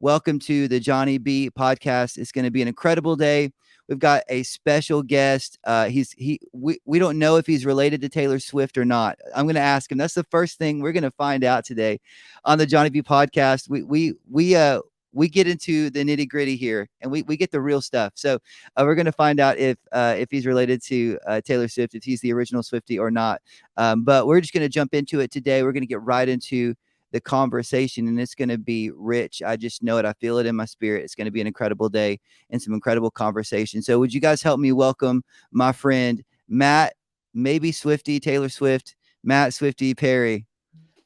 Welcome to the Johnny B podcast. It's going to be an incredible day. We've got a special guest. We don't know if he's related to Taylor Swift or not. I'm going to ask him. That's the first thing we're going to find out today on the Johnny B podcast. We get into the nitty gritty here, and we get the real stuff. So we're going to find out if he's related to Taylor Swift, if he's the original Swiftie or not. But we're just going to jump into it today. We're going to get right into the conversation, and it's going to be rich. I just know it. I feel it in my spirit. It's going to be an incredible day and some incredible conversation. So would you guys help me welcome my friend Matt, maybe Swifty, Taylor Swift, Matt Swifty Perry.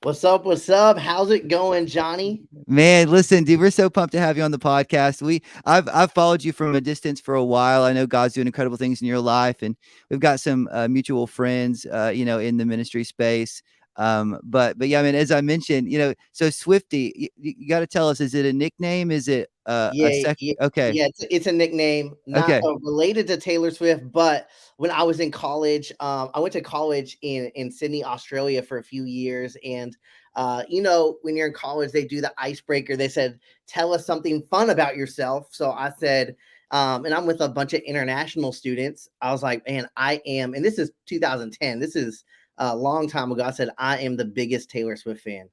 What's up? What's up? How's it going, Johnny? Man, listen, dude, we're so pumped to have you on the podcast. I've followed you from a distance for a while. I know God's doing incredible things in your life, and we've got some mutual friends, in the ministry space. But yeah, I mean, as I mentioned, so Swifty, you got to tell us, is it a nickname? Is it a second? Okay. Yeah, it's a nickname, not related to Taylor Swift. But when I was in college, I went to college in Sydney, Australia for a few years. And, when you're in college, they do the icebreaker. They said, tell us something fun about yourself. So I said, and I'm with a bunch of international students. I was like, man, I am, and this is 2010. This is a long time ago. I said, I am the biggest Taylor Swift fan.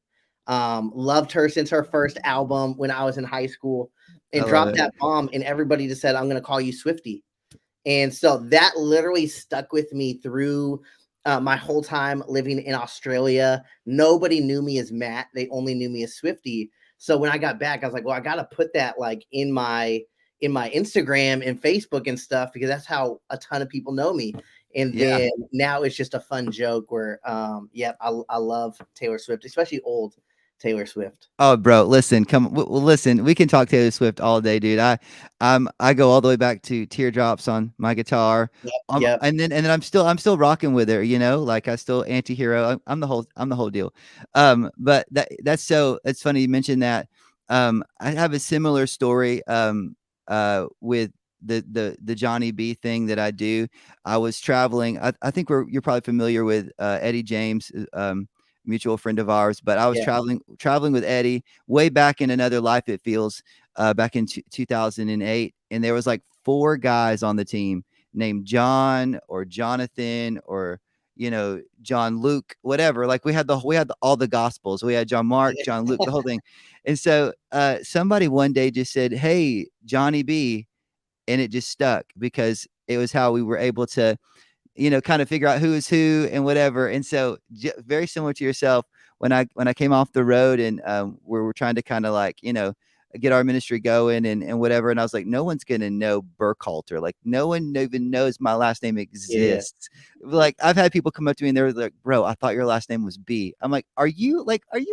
Loved her since her first album when I was in high school, and dropped that bomb, and everybody just said, I'm going to call you Swifty. And so that literally stuck with me through my whole time living in Australia. Nobody knew me as Matt. They only knew me as Swifty. So when I got back, I was like, well, I got to put that like in my Instagram and Facebook and stuff, because that's how a ton of people know me. And then now it's just a fun joke where, I love Taylor Swift, especially old Taylor Swift. Oh, bro, listen, listen. We can talk Taylor Swift all day, dude. I go all the way back to Teardrops on my guitar. Yep. And then I'm still rocking with her. Like I still Antihero. I'm the whole deal. But it's funny you mentioned that. I have a similar story. With the Johnny B thing that I do. I was traveling. I think you're probably familiar with Eddie James, mutual friend of ours, but I was traveling with Eddie way back in another life. It feels back in 2008, and there was like 4 guys on the team named John or Jonathan or John Luke, whatever. Like we had all the gospels. We had John Mark, John Luke, the whole thing. And so somebody one day just said, "Hey, Johnny B," and it just stuck because it was how we were able to kind of figure out who is who and whatever. And so very similar to yourself, when I came off the road and we're trying to kind of like, get our ministry going and whatever. And I was like, no one's going to know Burkhalter. Like no one even knows my last name exists. Yeah. Like I've had people come up to me and they're like, bro, I thought your last name was B. I'm like, are you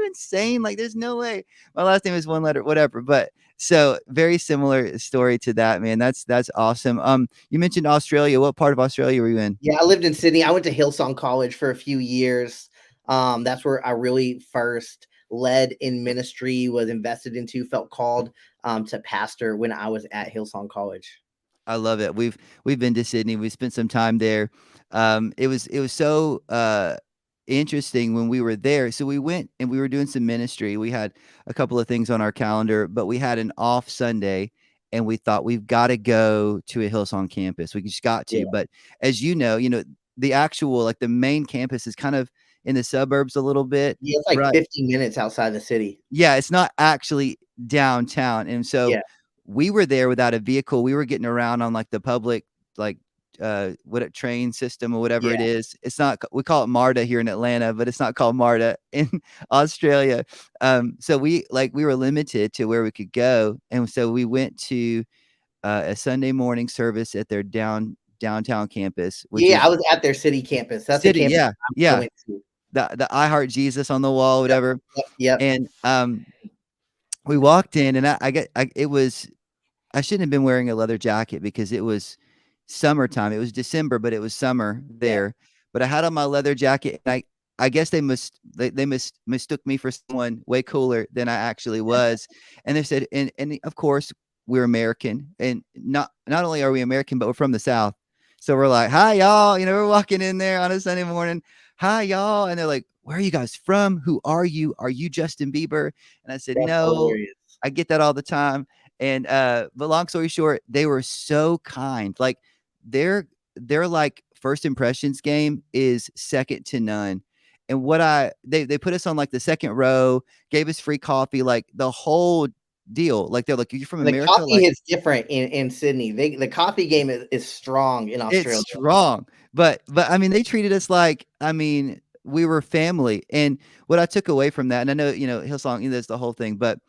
insane? Like there's no way my last name is one letter, whatever. But so very similar story to that, man. That's awesome. You mentioned Australia. What part of Australia were you in? Yeah, I lived in Sydney. I went to Hillsong College for a few years. That's where I really first led in ministry, was invested into, felt called to pastor when I was at Hillsong College. I love it. We've been to Sydney. We spent some time there. It was so interesting when we were there. So we went and we were doing some ministry. We had a couple of things on our calendar, but we had an off Sunday and we thought we've got to go to a Hillsong campus. We just got to. Yeah. But as you know, the actual, like the main campus is kind of in the suburbs a little bit. Yeah, it's like 50 minutes outside the city. Yeah, it's not actually downtown. And so we were there without a vehicle. We were getting around on like the public, like train system or whatever it is. It's not, we call it MARTA here in Atlanta, but it's not called MARTA in Australia. So we were limited to where we could go. And so we went to a Sunday morning service at their downtown campus. I was at their city campus. That's the campus I went to. The I Heart Jesus on the wall, whatever. Yep. And we walked in, and I shouldn't have been wearing a leather jacket because it was summertime. It was December, but it was summer there. Yeah. But I had on my leather jacket, and I guess they mistook me for someone way cooler than I actually was. And they said, and of course we're American, and not only are we American, but we're from the South. So we're like, hi y'all, we're walking in there on a Sunday morning. Hi y'all. And they're like, where are you guys from? Who are you? Are you Justin Bieber? And I said, no. Hilarious. I get that all the time. And but long story short, they were so kind. Like their like first impressions game is second to none. And what they put us on like the second row, gave us free coffee, like the whole deal. Like they're like, "You're from The America?" coffee Like is different in Sydney. The coffee game is strong in it's Australia. strong. But I mean, they treated us like, I mean, we were family. And what I took away from that, and I know, Hillsong, that's the whole thing, but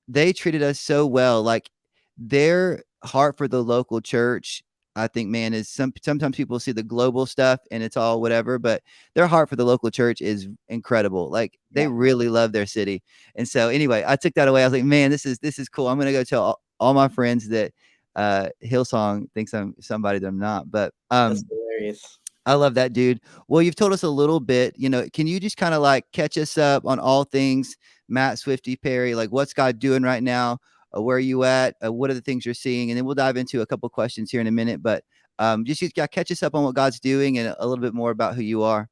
they treated us so well. Like their heart for the local church, I think, man, is sometimes people see the global stuff and it's all whatever, but their heart for the local church is incredible. Like they Yeah. really love their city. And so anyway, I took that away. I was like, man, this is cool. I'm gonna go tell all my friends that Hillsong thinks I'm somebody that I'm not. But That's hilarious. I love that, dude. Well, you've told us a little bit, can you just kind of like catch us up on all things Matt Swifty Perry? Like, what's God doing right now? Where are you at? What are the things you're seeing? And then we'll dive into a couple questions here in a minute. But just catch us up on what God's doing and a little bit more about who you are.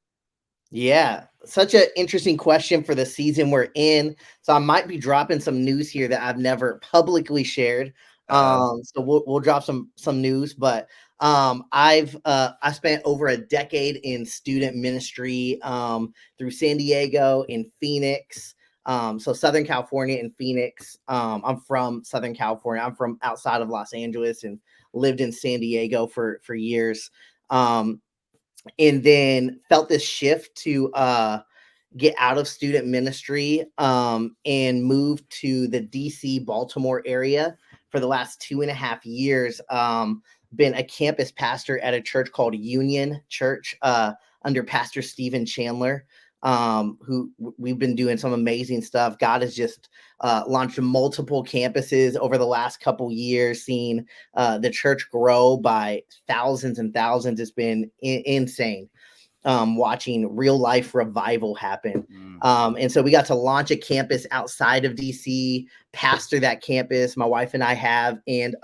Yeah, such an interesting question for the season we're in. So I might be dropping some news here that I've never publicly shared. Uh-oh. So we'll drop some news, but I spent over a decade in student ministry through San Diego, in Phoenix. So Southern California and Phoenix. I'm from Southern California. I'm from outside of Los Angeles and lived in San Diego for years. And then felt this shift to get out of student ministry and move to the DC Baltimore area for the last 2.5 years. Been a campus pastor at a church called Union Church under Pastor Stephen Chandler, who we've been doing some amazing stuff. God has just launched multiple campuses over the last couple years, seeing the church grow by thousands and thousands. It's been insane watching real life revival happen. Mm. And so we got to launch a campus outside of DC, pastor that campus, my wife and I have. And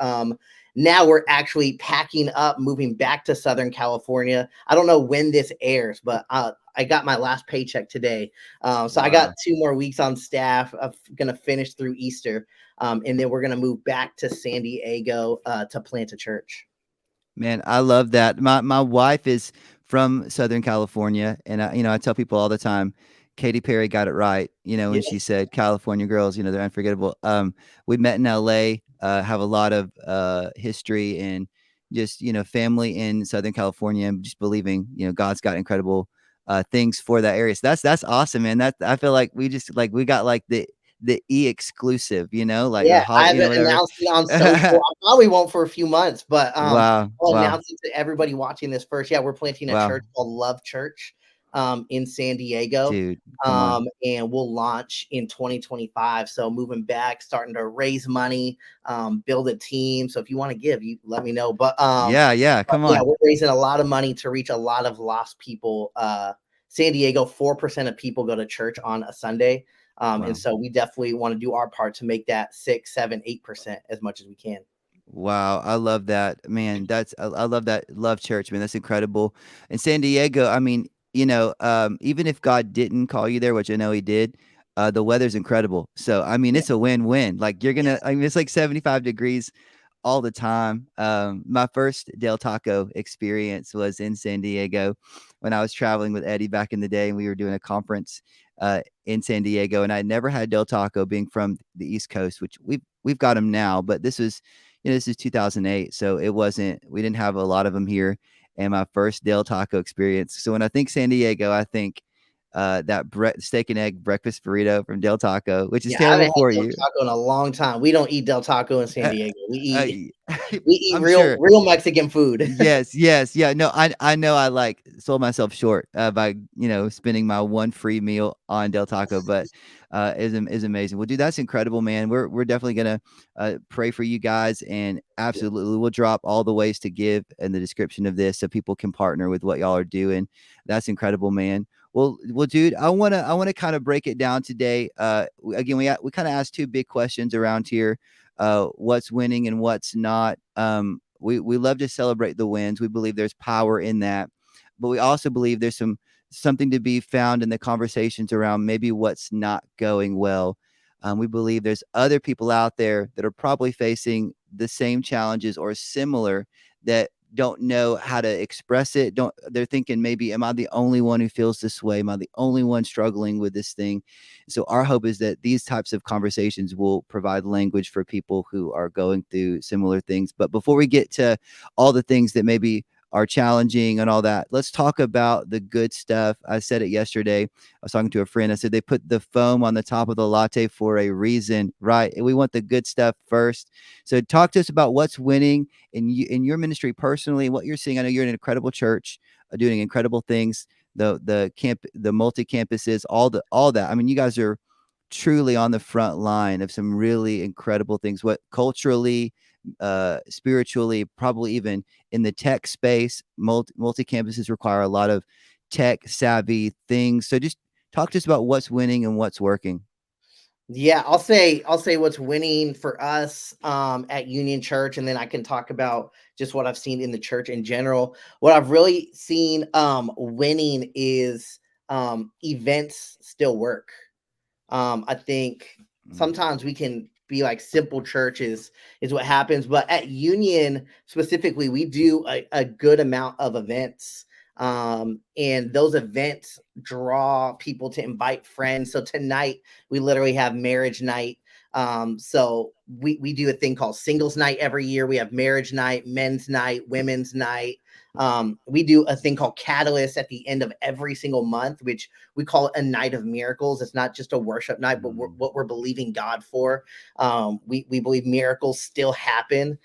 now we're actually packing up, moving back to Southern California. I don't know when this airs, but I got my last paycheck today. So I got Wow. 2 more weeks on staff. I'm going to finish through Easter. And then we're going to move back to San Diego to plant a church. Man, I love that. My wife is from Southern California, and I tell people all the time, Katy Perry got it right. When she Yes. said California girls, they're unforgettable. We met in LA, have a lot of history and just family in Southern California, and just believing God's got incredible things for that area. So that's awesome, man. That I feel like we got like the exclusive, like the Yeah, I hot, haven't whatever. announced it on social. I probably won't for a few months, but Wow, I'll wow, announce it to everybody watching this first. Yeah, we're planting a wow, church called Love Church in San Diego. dude, come on. And we'll launch in 2025. So moving back, starting to raise money, build a team. So if you want to give, you let me know. Yeah, yeah, come Yeah, on. we're raising a lot of money to reach a lot of lost people. San Diego, 4% of people go to church on a Sunday. And Wow. so we definitely want to do our part to make that 6, 7, 8% as much as we can. Wow, I love that. Man, I love that. Love church, man. That's incredible. In San Diego, I mean, even if God didn't call you there, which I know he did, the weather's incredible. So, I mean, Yeah. it's a win-win. Like I mean, it's like 75 degrees all the time. My first Del Taco experience was in San Diego when I was traveling with Eddie back in the day, and we were doing a conference in San Diego, and I never had Del Taco, being from the East Coast, which we've got them now, but this is 2008, so we didn't have a lot of them here, and my first Del Taco experience. So when I think San Diego, I think that steak and egg breakfast burrito from Del Taco, which is Yeah, I haven't terrible had for Del you. Taco in a long time. We don't eat Del Taco in San Uh, Diego. uh, We eat I'm real sure. real Mexican food. Yes, yes, yeah. No, I know I like sold myself short by spending my one free meal on Del Taco, but is amazing. Well, dude, that's incredible, man. We're definitely gonna pray for you guys, and absolutely we'll drop all the ways to give in the description of this so people can partner with what y'all are doing. That's incredible, man. Well, dude, I wanna kind of break it down today. Again, we kind of asked two big questions around here. What's winning and what's not. We love to celebrate the wins. We believe there's power in that, but we also believe there's something to be found in the conversations around maybe what's not going well. We believe there's other people out there that are probably facing the same challenges or similar, that don't know how to express it. Don't They're thinking, maybe, am I the only one who feels this way? Am I the only one struggling with this thing? So our hope is that these types of conversations will provide language for people who are going through similar things. But before we get to all the things that maybe are challenging and all that, let's talk about the good stuff. I said it yesterday. I was talking to a friend. I said they put the foam on the top of the latte for a reason, right? We want the good stuff first. So talk to us about what's winning in your ministry personally, and what you're seeing. I know you're in an incredible church, doing incredible things. The multi campuses, all that. I mean, you guys are truly on the front line of some really incredible things. What culturally, spiritually, probably even in the tech space, multi campuses require a lot of tech savvy things. So just talk to us about what's winning and what's working. Yeah, I'll say what's winning for us at Union Church, and then I can talk about just what I've seen in the church in general. What I've really seen winning is events still work. I think Mm, sometimes we can be like simple churches is what happens, but at Union specifically, we do a good amount of events. And those events draw people to invite friends. So tonight we literally have marriage night. So we do a thing called singles night every year. We have marriage night, men's night, women's night. We do a thing called Catalyst at the end of every single month, which we call it a night of miracles. It's not just a worship night, but mm, what we're believing God for. We believe miracles still happen.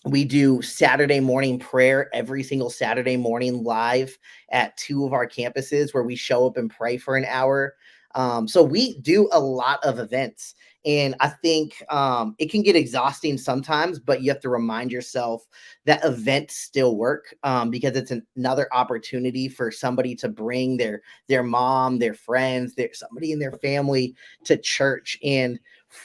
We do Saturday morning prayer every single Saturday morning live at two of our campuses where we show up and pray for an hour. So we do a lot of events. And I think it can get exhausting sometimes, but you have to remind yourself that events still work because it's another opportunity for somebody to bring their mom, their friends, somebody in their family to church. And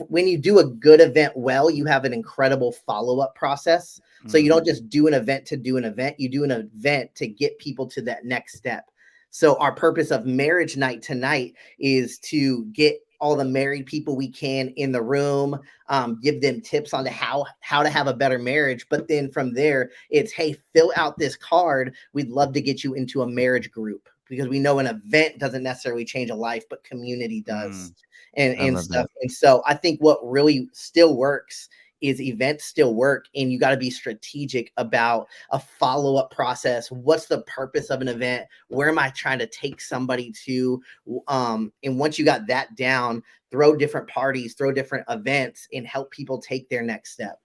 when you do a good event well, you have an incredible follow up process. So you mm. don't just do an event to do an event, you do an event to get people to that next step. So our purpose of marriage night tonight is to get all the married people we can in the room, give them tips on how to have a better marriage. But then from there, it's, hey, fill out this card. We'd love to get you into a marriage group, because we know an event doesn't necessarily change a life, but community does, Mm. I and love stuff. that. And so I think what really still works is events still work, and you got to be strategic about a follow-up process. What's the purpose of an event? Where am I trying to take somebody to? And once you got that down, throw different parties, throw different events, and help people take their next step.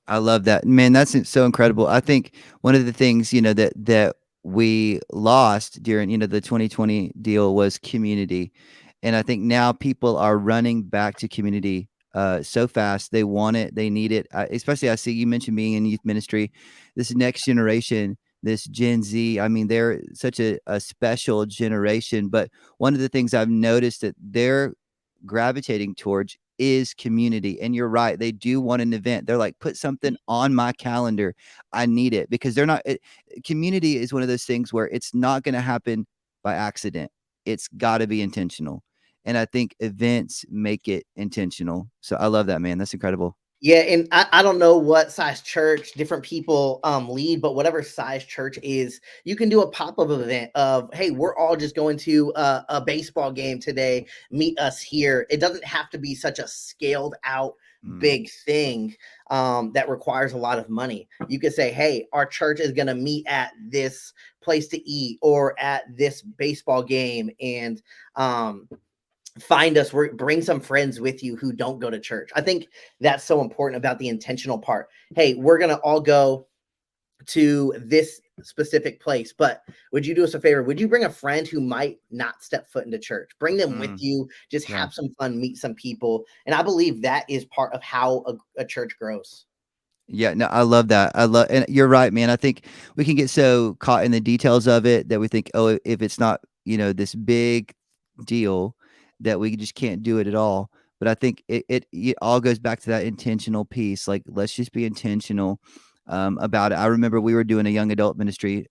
I love that. Man, that's so incredible. I think one of the things, that we lost during, the 2020 deal was community. And I think now people are running back to community so fast. They want it, they need it. Especially, I see you mentioned being in youth ministry. This next generation, this Gen Z, I mean, they're such a special generation. But one of the things I've noticed that they're gravitating towards is community. And you're right, they do want an event. They're like, put something on my calendar. I need it, because they're not community is one of those things where it's not going to happen by accident. It's got to be intentional. And I think events make it intentional. So I love that, man. That's incredible. Yeah, and I don't know what size church different people lead, but whatever size church is, you can do a pop-up event of, hey, we're all just going to a baseball game today. Meet us here. It doesn't have to be such a scaled out Mm, big thing that requires a lot of money. You could say, hey, our church is going to meet at this place to eat or at this baseball game, and find us, bring some friends with you who don't go to church. I think that's so important about the intentional part. Hey, we're going to all go to this specific place, but would you do us a favor? Would you bring a friend who might not step foot into church? Bring them with mm. you, just Yeah. have some fun, meet some people. And I believe that is part of how a church grows. Yeah, no, I love that. I love, and you're right, man. I think we can get so caught in the details of it that we think, oh, if it's not, this big deal, that we just can't do it at all. But I think it all goes back to that intentional piece. Like, let's just be intentional about it. I remember we were doing a young adult ministry.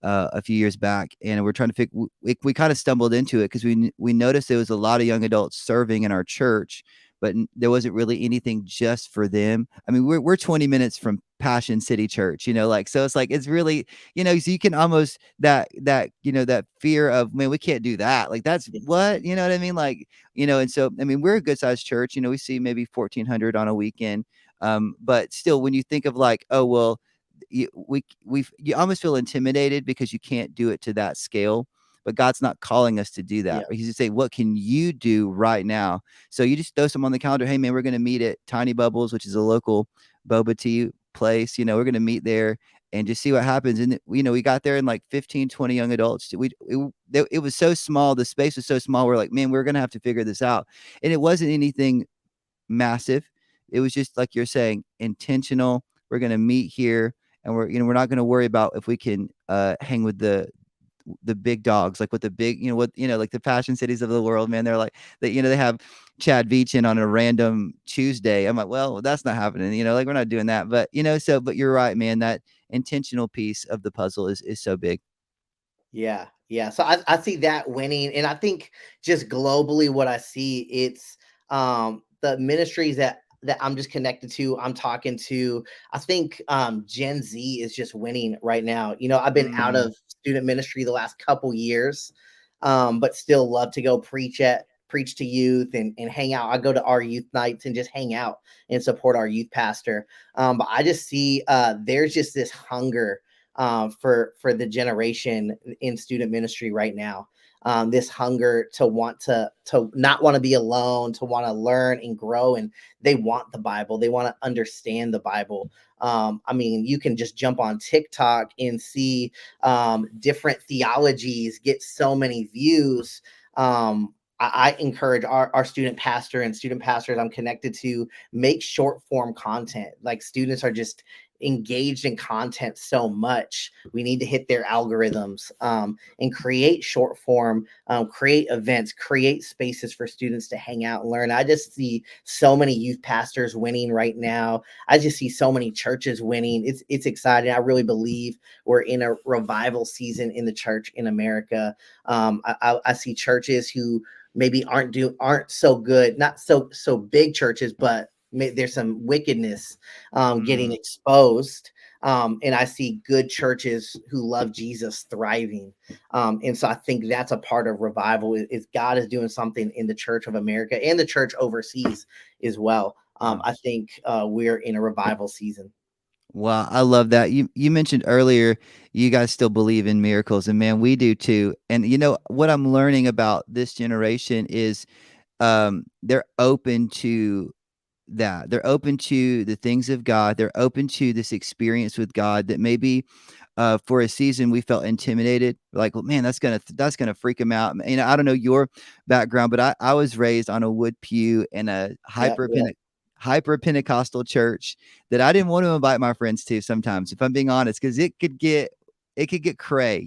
a few years back, and we're trying to figure. We kind of stumbled into it because we noticed there was a lot of young adults serving in our church, but there wasn't really anything just for them. I mean, we're 20 minutes from Passion City Church, like, so it's like it's really, so you can almost that that fear of, man, we can't do that. Like, that's what, you know what I mean? Like, and so I mean, we're a good sized church. We see maybe 1,400 on a weekend. But still, when you think of like, oh well, you almost feel intimidated because you can't do it to that scale. But God's not calling us to do that. Yeah. But He's just saying, what can you do right now? So you just throw some on the calendar. Hey man, we're going to meet at Tiny Bubbles, which is a local boba tea place. We're going to meet there and just see what happens. And we got there and like 15, 20 young adults. It was so small. The space was so small. We're like, man, we're going to have to figure this out. And it wasn't anything massive. It was just like you're saying, intentional. We're going to meet here, and we're not going to worry about if we can hang with the big dogs, like with the big, like the Passion Cities of the world, man. They're like they have Chad Veachin on a random Tuesday. I'm like, well, that's not happening. Like, we're not doing that. But but you're right, man. That intentional piece of the puzzle is so big. Yeah, yeah. So I see that winning, and I think just globally, what I see, it's the ministries that I'm just connected to. I'm talking to. I think Gen Z is just winning right now. I've been out Mm, of student ministry the last couple years, but still love to go preach to youth and hang out. I go to our youth nights and just hang out and support our youth pastor. But I just see there's just this hunger for the generation in student ministry right now. This hunger to want to not want to be alone, to want to learn and grow, and they want the Bible. They want to understand the Bible. I mean, you can just jump on TikTok and see different theologies get so many views. I encourage our student pastor and student pastors I'm connected to make short form content. Like, students are just engaged in content so much. We need to hit their algorithms and create short form, create events, create spaces for students to hang out and learn. I just see so many youth pastors winning right now. I just see so many churches winning. It's exciting. I really believe we're in a revival season in the church in America. I see churches who maybe aren't so good, not so big churches, but there's some wickedness getting mm. exposed. And I see good churches who love Jesus thriving. And so I think that's a part of revival is God is doing something in the church of America and the church overseas as well. Wow. I think we're in a revival season. Wow, I love that. You mentioned earlier you guys still believe in miracles, and man, we do too. And what I'm learning about this generation is they're open to that. They're open to the things of God. They're open to this experience with God that maybe for a season we felt intimidated, like, well, man, that's gonna freak them out. I don't know your background, but I was raised on a wood pew in a Yeah, yeah, hyper Pentecostal church that I didn't want to invite my friends to sometimes, if I'm being honest, because it could get cray.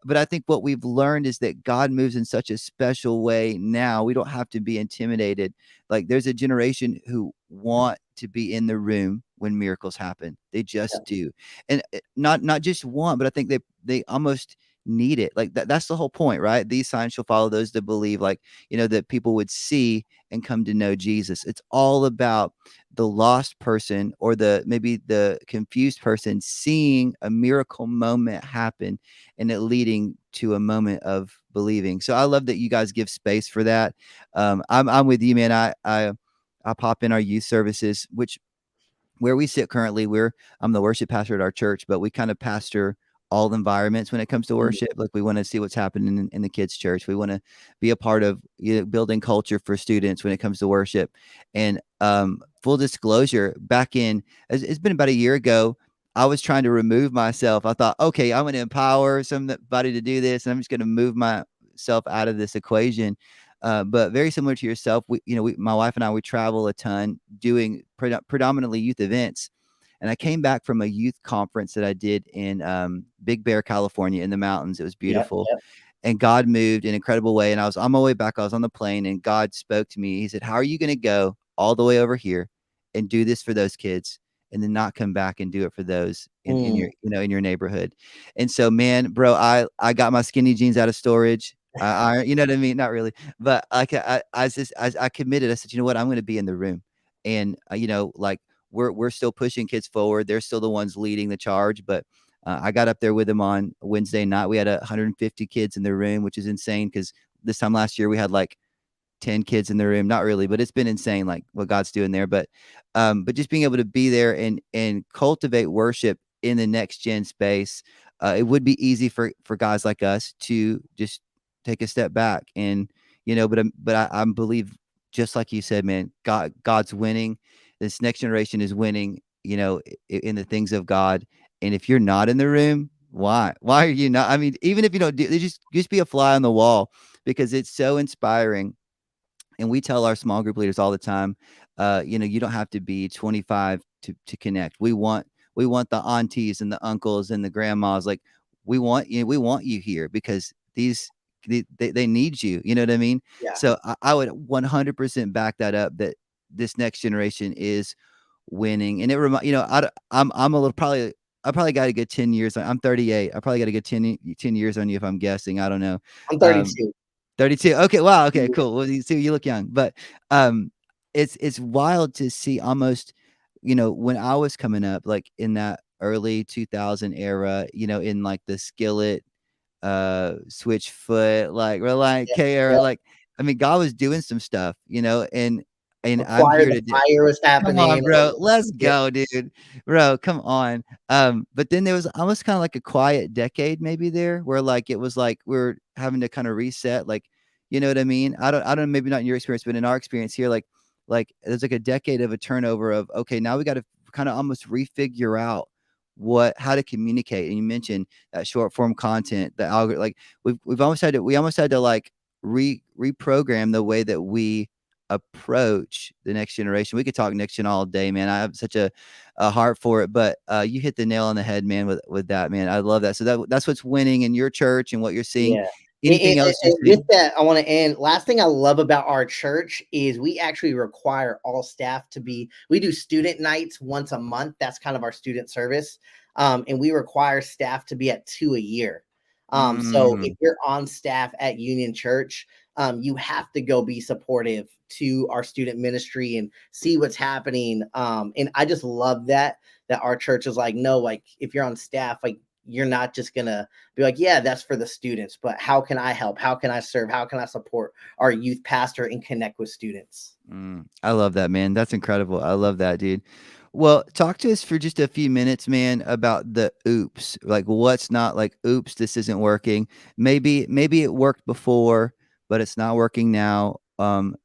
But I think what we've learned is that God moves in such a special way now. We don't have to be intimidated. Like, there's a generation who want to be in the room when miracles happen. They yeah, just do. And not just want, but I think they almost need it. Like, that's the whole point, right? These signs shall follow those that believe, like, that people would see and come to know Jesus. It's all about the lost person, or maybe the confused person, seeing a miracle moment happen and it leading to a moment of believing. So I love that you guys give space for that. I'm with you, man. I pop in our youth services, which where we sit currently, I'm the worship pastor at our church, but we kind of pastor all environments when it comes to mm, worship. Like, we want to see what's happening in the kids' church. We want to be a part of building culture for students when it comes to worship. And full disclosure, back in it's been about a year ago, I was trying to remove myself. I thought, okay, I'm going to empower somebody to do this, and I'm just going to move myself out of this equation. But very similar to yourself, my wife and I, we travel a ton doing predominantly youth events. And I came back from a youth conference that I did in Big Bear, California, in the mountains. It was yeah, beautiful. yeah, And God moved in an incredible way. And I was on my way back. I was on the plane, and God spoke to me. He said, how are you going to go all the way over here and do this for those kids and then not come back and do it for those in your, Mm. in your neighborhood. And so, man, bro, I got my skinny jeans out of storage. You know what I mean? Not really, but like I committed. I said, you know what? I'm going to be in the room, and like we're still pushing kids forward. They're still the ones leading the charge, but I got up there with them on Wednesday night. We had 150 kids in the room, which is insane because this time last year we had like 10 kids in the room. Not really, but it's been insane, like what God's doing there. But just being able to be there and cultivate worship in the next gen space, it would be easy for guys like us to just take a step back. And but I believe, just like you said, man, God's winning. This next generation is winning. In the things of God. And if you're not in the room, why? Why are you not? I mean, even if you don't do, just be a fly on the wall because it's so inspiring. And we tell our small group leaders all the time, you don't have to be 25 to connect. We want the aunties and the uncles and the grandmas. Like we want you here because they need you. You know what I mean? Yeah. So I would 100% back that up, that this next generation is winning. And it remind I'm a little probably. I probably got a good 10 years. I'm 38. I probably got a good 10 years on you if I'm guessing. I don't know. I'm Um, 32. 32. Okay, wow, okay, Yeah. cool. Well, you look young, but, it's wild to see almost, when I was coming up, like, in that early 2000 era, in, like, the Skillet, Switchfoot, like, Relient Yeah. K era, Yeah. like, I mean, God was doing some stuff, and I'm Choir here the to do. fire was Come happening. on, bro. Let's Yeah. go, dude. Bro, come on. But then there was almost kinda like a quiet decade maybe there where, like, it was like we're having to kinda reset, like, you know what I mean? I don't maybe not in your experience, but in our experience here, like, there's, like, a decade of a turnover of, okay, now we gotta kinda almost refigure out how to communicate. And you mentioned that short form content, the algorithm. Like, we almost had to, like, reprogram the way that we approach the next generation. We could talk next gen all day, man. I have such a heart for it, but you hit the nail on the head, man, with that, man. I love that. So that's what's winning in your church and what you're seeing. Yeah. Anything else you're And with seeing? that, I want to end. Last thing I love about our church is we actually require all staff to be. We do student nights once a month. That's kind of our student service, and we require staff to be at 2 a year. So if Mm, you're on staff at Union Church, you have to go be supportive to our student ministry and see what's happening. And I just love that our church is like, no, like if you're on staff, like you're not just gonna be like, yeah, that's for the students, but how can I help? How can I serve? How can I support our youth pastor and connect with students? I love that, man. That's incredible. I love that, dude. Well, talk to us for just a few minutes, man, about the oops. Like, what's not, like, oops, this isn't working. Maybe it worked before, but it's not working now.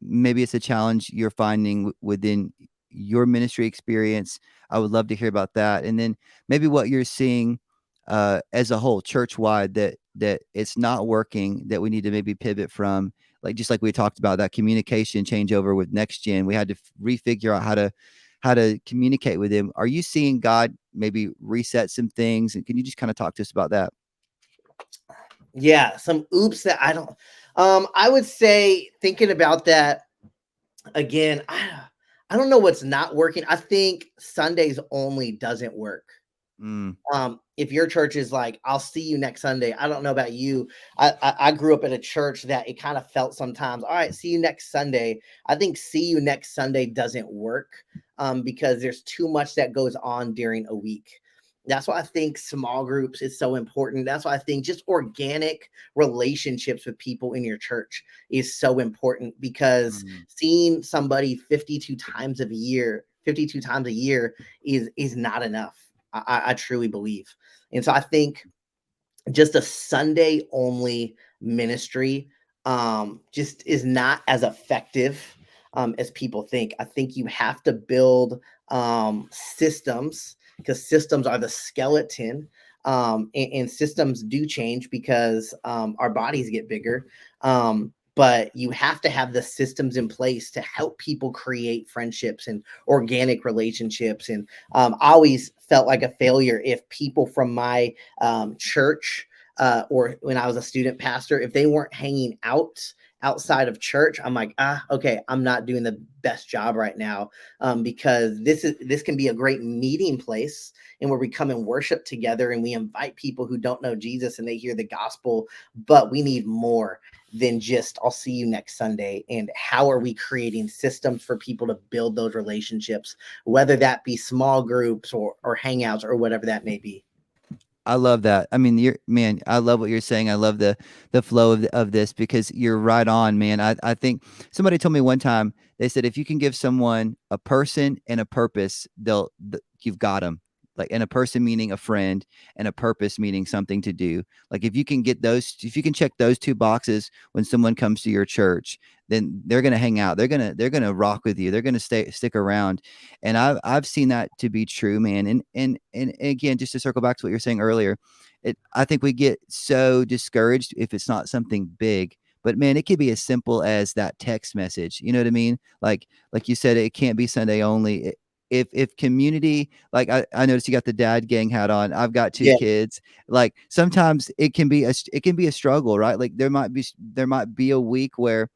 Maybe it's a challenge you're finding within your ministry experience. I would love to hear about that. And then maybe what you're seeing as a whole, church wide, that it's not working, that we need to maybe pivot from, like, just like we talked about that communication changeover with next gen. We had to refigure out how to communicate with him. Are you seeing God maybe reset some things? And can you just kind of talk to us about that? Yeah, some oops that I don't. I would say thinking about that again. I don't know what's not working. I think Sundays only doesn't work. Mm, If your church is like, I'll see you next Sunday. I don't know about you. I grew up in a church that it kind of felt sometimes, all right, see you next Sunday. I think see you next Sunday doesn't work because there's too much that goes on during a week. That's why I think small groups is so important. That's why I think just organic relationships with people in your church is so important because mm, seeing somebody 52 times a year is not enough. I truly believe. And so I think just a Sunday only ministry just is not as effective as people think. I think you have to build systems because systems are the skeleton. And systems do change because our bodies get bigger. But you have to have the systems in place to help people create friendships and organic relationships. And I always felt like a failure if people from my church or when I was a student pastor, if they weren't hanging out outside of church, I'm like, okay, I'm not doing the best job right now, because this can be a great meeting place, and where we come and worship together, and we invite people who don't know Jesus, and they hear the gospel. But we need more than just I'll see you next Sunday. And how are we creating systems for people to build those relationships, whether that be small groups or hangouts or whatever that may be. I love that. I mean, you're man, I love what you're saying. I love the flow of this because you're right on, man. I think somebody told me one time, they said if you can give someone a person and a purpose, you've got them. Like, and a person meaning a friend, and a purpose meaning something to do. Like, if you can get those, if you can check those two boxes when someone comes to your church, then they're gonna hang out. They're gonna rock with you. They're gonna stick around. And I've seen that to be true, man. And again, just to circle back to what you're saying earlier, I think we get so discouraged if it's not something big. But man, it could be as simple as that text message. You know what I mean? Like you said, it can't be Sunday only. If community, like I noticed you got the dad gang hat on. I've got two Yeah, kids. Like sometimes it can be a struggle, right? Like there might be a week where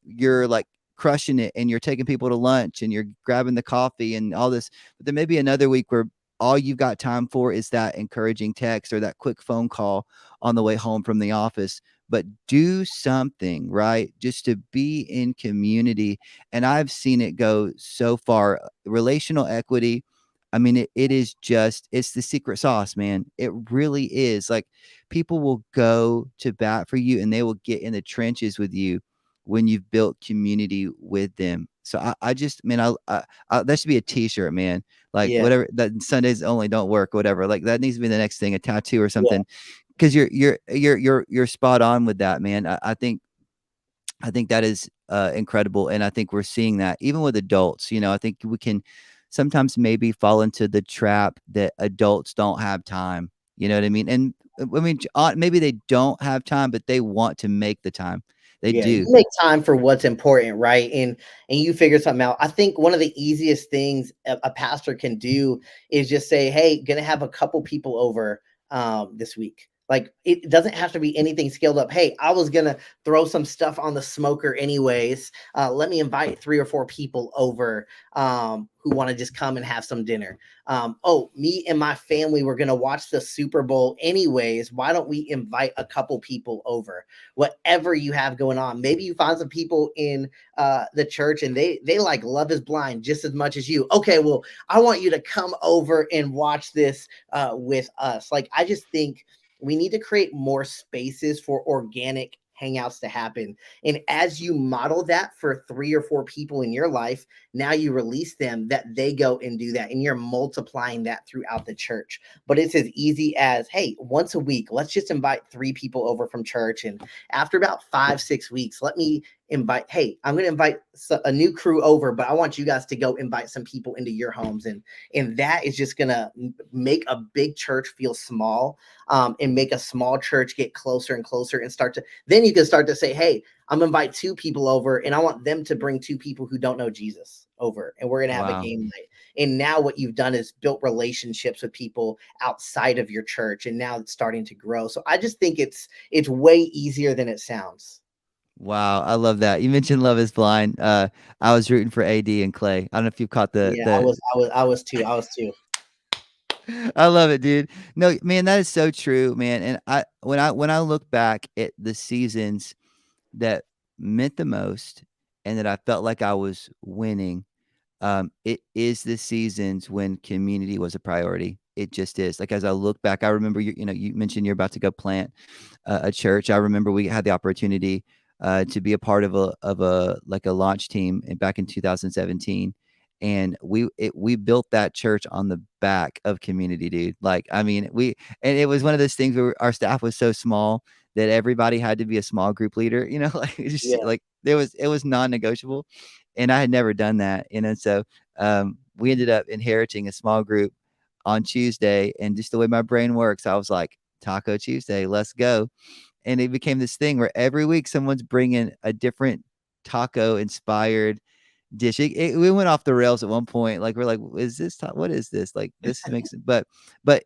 you're like crushing it and you're taking people to lunch and you're grabbing the coffee and all this. But there may be another week where all you've got time for is that encouraging text or that quick phone call on the way home from the office. But do something, right? Just to be in community. And I've seen it go so far. Relational equity. I mean, it is just, it's the secret sauce, man. It really is. Like, people will go to bat for you and they will get in the trenches with you when you've built community with them. So I just, man, that should be a T-shirt, man. Like, yeah, whatever, that Sundays only don't work, whatever. Like, that needs to be the next thing, a tattoo or yeah, something. Because you're spot on with that, man. I think that is incredible, and I think we're seeing that even with adults. I think we can sometimes maybe fall into the trap that adults don't have time. You know what I mean? And I mean, maybe they don't have time, but they want to make the time. They yeah. You do. make time for what's important, right? And you figure something out. I think one of the easiest things a pastor can do is just say, "Hey, gonna have a couple people over this week." Like, it doesn't have to be anything scaled up. Hey, I was gonna throw some stuff on the smoker anyways. Let me invite 3 or 4 people over, who want to just come and have some dinner. Oh, me and my family were gonna watch the Super Bowl anyways. Why don't we invite a couple people over? Whatever you have going on. Maybe you find some people in the church, and they like Love Is Blind just as much as you. Okay, well, I want you to come over and watch this with us. Like, I just think we need to create more spaces for organic hangouts to happen. And as you model that for 3 or 4 people in your life, now you release them that they go and do that. And you're multiplying that throughout the church. But it's as easy as, hey, once a week, let's just invite 3 people over from church. And after about 5, 6 weeks, let me invite, hey, I'm going to invite a new crew over, but I want you guys to go invite some people into your homes. And that is just going to make a big church feel small, and make a small church get closer and closer, and then you can start to say, hey, I'm gonna invite 2 people over, and I want them to bring 2 people who don't know Jesus over, and we're gonna have a Wow. game night. And now what you've done is built relationships with people outside of your church, and now it's starting to grow. So I just think it's way easier than it sounds. Wow, I love that. You mentioned Love Is Blind. I was rooting for AD and Clay. I don't know if you caught Yeah, I was too. I was too. I love it, dude. No, man, that is so true, man. And when I look back at the seasons that meant the most and that I felt like I was winning, it is the seasons when community was a priority. It just is. Like, as I look back, I remember you mentioned you're about to go plant a church. I remember we had the opportunity to be a part of a like a launch team back in 2017, and we built that church on the back of community, dude. Like, I mean, and it was one of those things where our staff was so small that everybody had to be a small group leader. Like, it just Yeah. like it was non-negotiable, and I had never done that. So we ended up inheriting a small group on Tuesday, and just the way my brain works, I was like, Taco Tuesday, let's go. And it became this thing where every week someone's bringing a different taco inspired dish. We went off the rails at one point. Like, we're like, is this what is this? Like, this makes it, but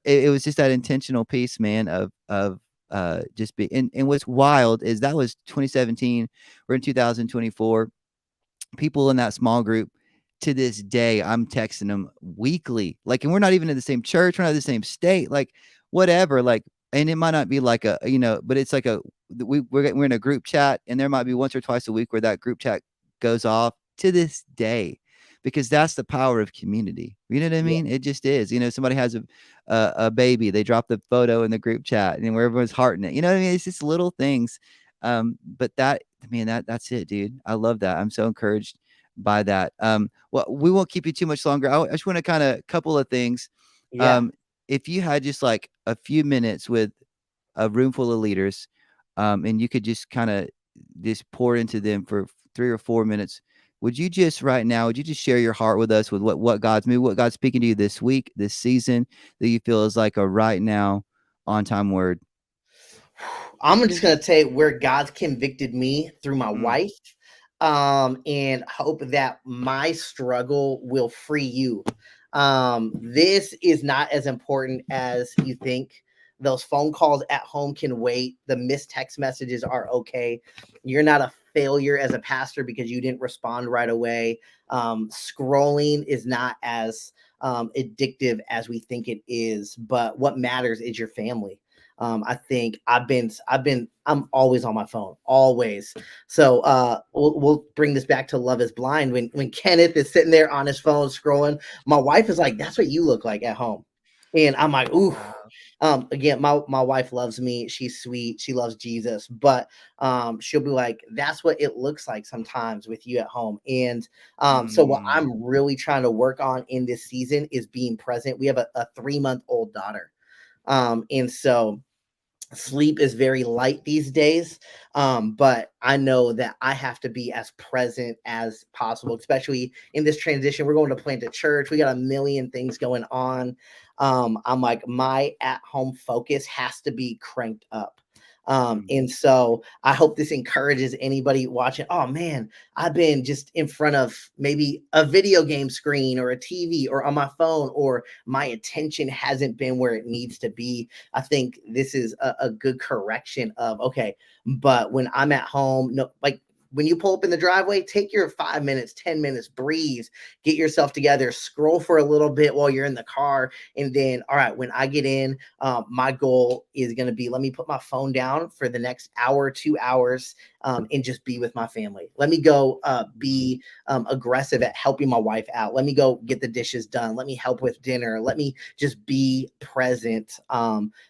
it was just that intentional piece, man, of just be and what's wild is that was 2017. We're in 2024. People in that small group to this day, I'm texting them weekly. Like, and we're not even in the same church, we're not in the same state, like whatever. Like, and it might not be like a, but it's like a we're in a group chat, and there might be once or twice a week where that group chat goes off to this day, because that's the power of community. You know what I Yeah. mean? It just is. Somebody has a baby, they drop the photo in the group chat, and where everyone's hearting it. You know what I mean? It's just little things. But that, man, that's it, dude. I love that. I'm so encouraged by that. Well, we won't keep you too much longer. I just want to kind of couple of things. Yeah. Um, if you had just like a few minutes with a room full of leaders, and you could just kind of just pour into them for 3 or 4 minutes, would you just right now, would you just share your heart with us with what God's maybe what God's speaking to you this week, this season, that you feel is like a right now on time word? I'm just gonna say where God's convicted me through my Mm, wife, and hope that my struggle will free you. This is not as important as you think. Those phone calls at home can wait. The missed text messages are okay. You're not a failure as a pastor because you didn't respond right away. Scrolling is not as addictive as we think it is, but what matters is your family. I think I'm always on my phone, always. So we'll bring this back to Love is Blind. When Kenneth is sitting there on his phone scrolling, my wife is like, "That's what you look like at home," and I'm like, "Ooh." Again, my wife loves me. She's sweet. She loves Jesus, but she'll be like, "That's what it looks like sometimes with you at home." And so what mm, I'm really trying to work on in this season is being present. We have a 3 month old daughter, and so sleep is very light these days. But I know that I have to be as present as possible, especially in this transition. We're going to plant a church, we got a million things going on. I'm like, my at home focus has to be cranked up. mm. And so I hope this encourages anybody watching. Oh man, I've been just in front of maybe a video game screen or a TV or on my phone, or my attention hasn't been where it needs to be. I think this is a good correction of, okay, but when I'm at home, no, like when you pull up in the driveway, take your 5 minutes, 10 minutes, breathe, get yourself together, scroll for a little bit while you're in the car. And then, all right, when I get in, my goal is going to be, let me put my phone down for the next hour, 2 hours, and just be with my family. Let me go be aggressive at helping my wife out. Let me go get the dishes done. Let me help with dinner. Let me just be present.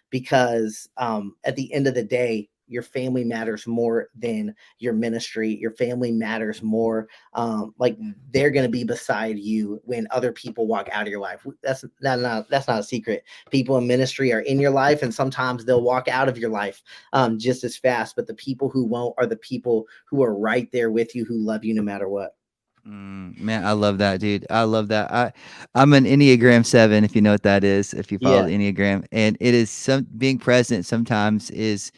Because at the end of the day, your family matters more than your ministry. Your family matters more. Like they're going to be beside you when other people walk out of your life. That's not a secret. People in ministry are in your life, and sometimes they'll walk out of your life just as fast. But the people who won't are the people who are right there with you, who love you no matter what. Man, I love that, dude. I love that. I'm an Enneagram 7, if you know what that is, if you follow Yeah, the Enneagram. And it is some being present sometimes is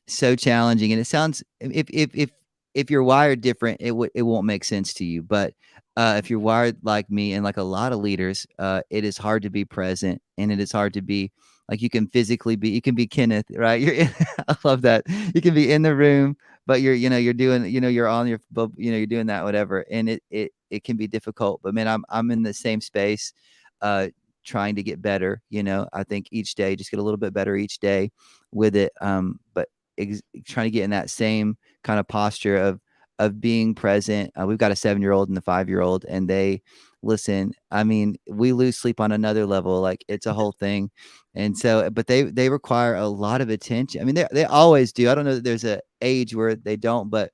so challenging. And it sounds if you're wired different, it won't make sense to you. But if you're wired like me and like a lot of leaders, it is hard to be present, and it is hard to be like you can physically be. You can be Kenneth, right? I love that. You can be in the room, but you're doing, you're on your, you're doing that, whatever. And it can be difficult, but man, I'm in the same space, uh, trying to get better. I think each day, just get a little bit better each day with it. But trying to get in that same kind of posture of being present. We've got a 7-year-old and a 5-year-old, and they listen. I mean, we lose sleep on another level. Like, it's a whole thing. And so, but they require a lot of attention. I mean, they always do. I don't know that there's a age where they don't, but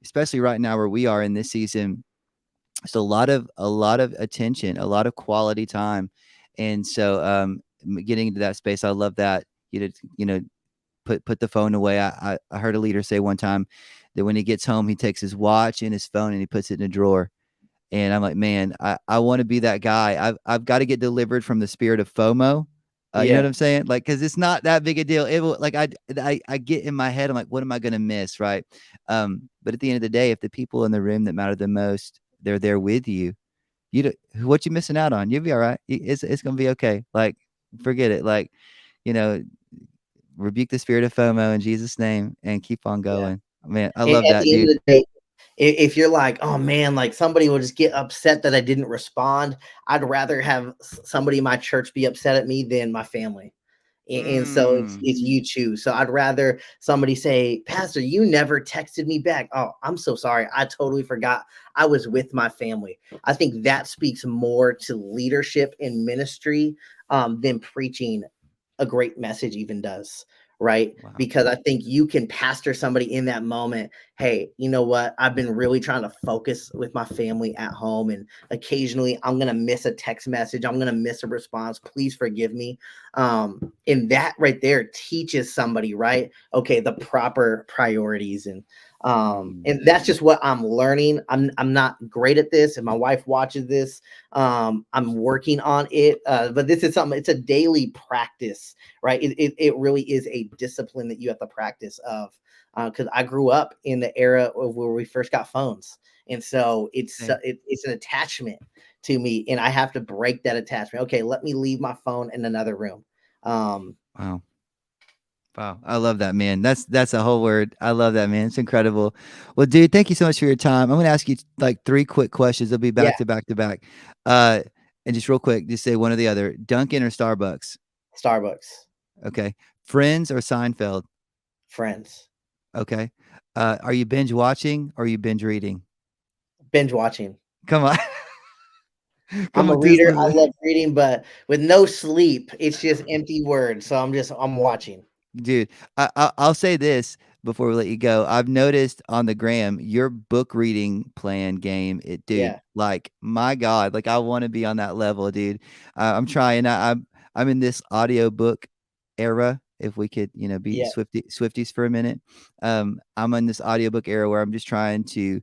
especially right now where we are in this season, it's a lot of attention, a lot of quality time. And so, getting into that space, I love that. Put the phone away. I heard a leader say one time that when he gets home, he takes his watch and his phone and he puts it in a drawer. And I'm like, man, I want to be that guy. I've got to get delivered from the spirit of FOMO. You know yeah, what I'm saying? Like, because it's not that big a deal. It will, like, I get in my head. I'm like, what am I gonna miss, right? But at the end of the day, if the people in the room that matter the most, they're there with you. What you missing out on? You'll be all right. It's gonna be okay. Like, forget it. Like, you know, rebuke the spirit of FOMO in Jesus' name and keep on Yeah. going. Man, I And love at that, the end dude. of the day, if you're like, oh man, like somebody will just get upset that I didn't respond, I'd rather have somebody in my church be upset at me than my family. And so Mm. it's you choose. So I'd rather somebody say, Pastor, you never texted me back. Oh, I'm so sorry. I totally forgot. I was with my family. I think that speaks more to leadership in ministry than preaching a great message even does, right? Wow. Because I think you can pastor somebody in that moment. Hey, you know what? I've been really trying to focus with my family at home, and occasionally I'm going to miss a text message. I'm going to miss a response. Please forgive me. And that right there teaches somebody, right? Okay, the proper priorities. Mm. And that's just what I'm learning. I'm not great at this. And my wife watches this, I'm working on it, but this is something, it's a daily practice, right? It really is a discipline that you have to practice of, because I grew up in the era of where we first got phones, and so Same. it's an attachment to me, and I have to break that attachment. Okay, let me leave my phone in another room. um Wow. Wow, I love that, man. That's a whole word. I love that, man. It's incredible. Well, dude, thank you so much for your time. I'm gonna ask you like 3 quick questions. They'll be yeah, back to back to back. Uh, and just real quick, just say one or the other. Dunkin' or Starbucks? Starbucks. Okay. Friends or Seinfeld? Friends. Okay. Are you binge watching or are you binge reading? Binge watching. Come on. Come I'm a on, just reader. I listen. love reading, but with no sleep, it's just empty words. So I'm watching. Dude, I'll say this before we let you go. I've noticed on the gram your book reading plan game. It, dude, Yeah, like my God, like I want to be on that level, dude. I'm trying. I'm in this audiobook era. If we could, be yeah, Swifties for a minute. I'm in this audiobook era where I'm just trying to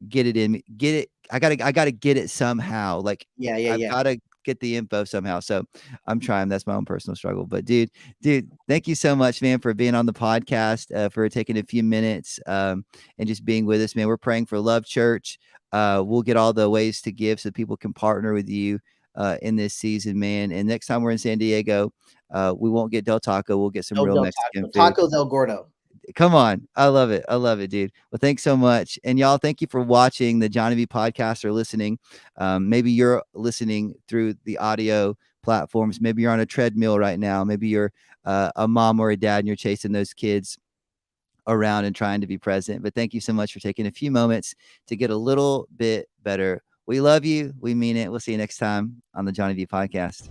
get it in me, get it. I gotta get it somehow. Like yeah, yeah, I've yeah. gotta get the info somehow. So I'm trying. That's my own personal struggle. But dude, thank you so much, man, for being on the podcast, for taking a few minutes, and just being with us, man. We're praying for Love Church. We'll get all the ways to give so people can partner with you in this season, man. And next time we're in San Diego, we won't get Del Taco. We'll get some No real Del Mexican Taco. food. Tacos El Gordo. Come on. I love it. I love it, dude. Well, thanks so much. And y'all, thank you for watching the Johnny V podcast or listening. Maybe you're listening through the audio platforms. Maybe you're on a treadmill right now. Maybe you're a mom or a dad and you're chasing those kids around and trying to be present. But thank you so much for taking a few moments to get a little bit better. We love you. We mean it. We'll see you next time on the Johnny V podcast.